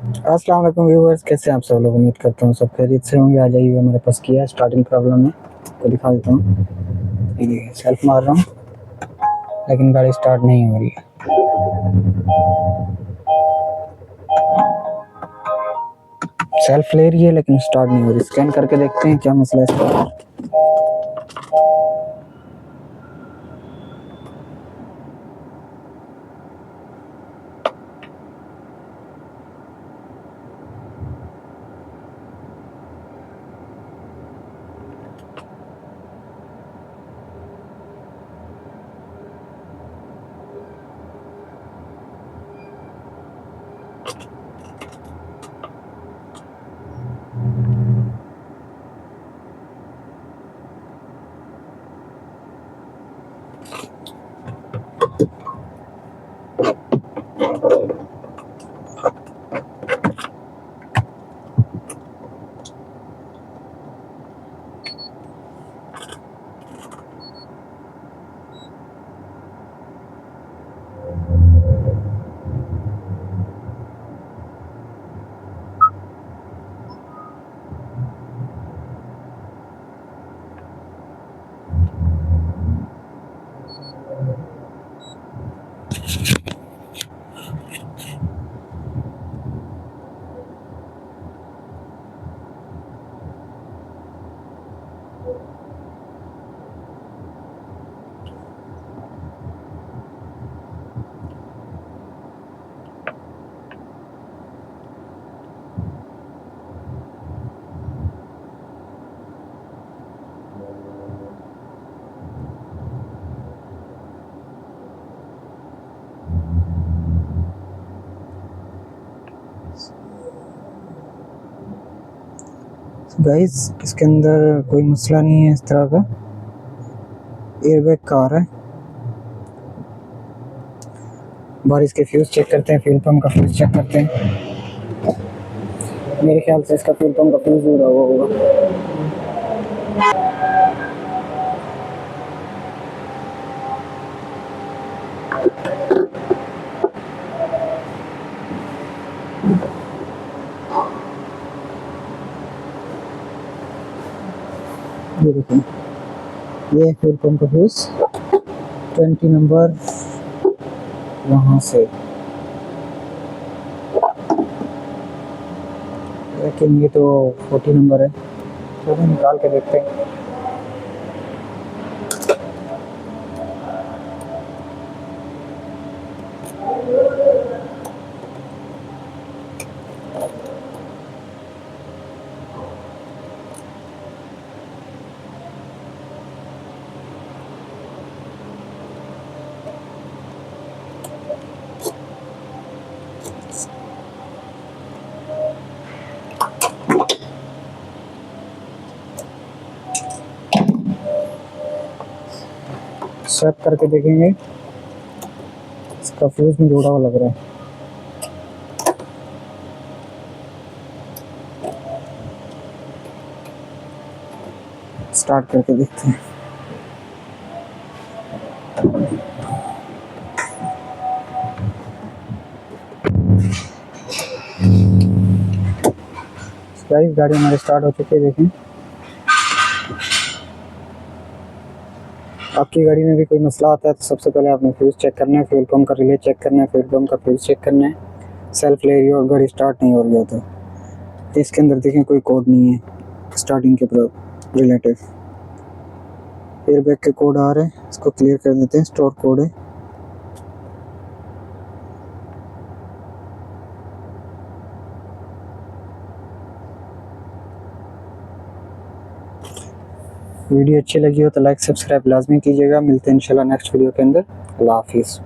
अस्सलाम वालेकुम व्यूअर्स, कैसे हैं आप सब लोग। उम्मीद करता हूँ सब खैरियत से होंगे। आ जाइए, मेरे पास किया है स्टार्टिंग प्रॉब्लम में तो दिखा देता हूँ। ये सेल्फ मार रहा हूँ लेकिन गाड़ी स्टार्ट नहीं हो रही है। सेल्फ ले रही है लेकिन स्टार्ट नहीं हो रही। स्कैन करके देखते हैं क्या मसला है इसका। गाइस, इसके अंदर कोई मसला नहीं है इस तरह का। एयरबैग का आ रहा है। बारिश के फ्यूज चेक करते हैं, फ्यूल पंप का फ्यूज चेक करते हैं। मेरे ख्याल से इसका फ्यूल पंप का फ्यूज उड़ा हुआ होगा। ये देखिए, ये फ्यूल पंप का फ्यूज 20 नंबर यहाँ से, लेकिन ये तो 40 नंबर है। चलो निकाल के देखते हैं। चेक करके देखेंगे। इसका फ्यूज में जोड़ा हुआ लग रहा है। स्टार्ट करके देखते हैं। गाड़ी हमारी स्टार्ट हो चुकी है। देखें, आपकी गाड़ी में भी कोई मसला आता है तो सबसे पहले आपने फ्यूज चेक करना है, फ्यूल पंप का रिले चेक करना है, फ्यूल पंप का फ्यूज चेक करना है। सेल्फ ले रही है और गाड़ी स्टार्ट नहीं हो रही हो तो इसके अंदर देखें कोई कोड नहीं है स्टार्टिंग के रिलेटिव। एयरबैग के कोड आ रहे हैं, इसको क्लियर कर देते हैं। स्टोर कोड है। वीडियो अच्छी लगी हो तो लाइक सब्सक्राइब लाजमी कीजिएगा। मिलते हैं इंशाल्लाह नेक्स्ट वीडियो के अंदर। अल्लाह हाफिज़।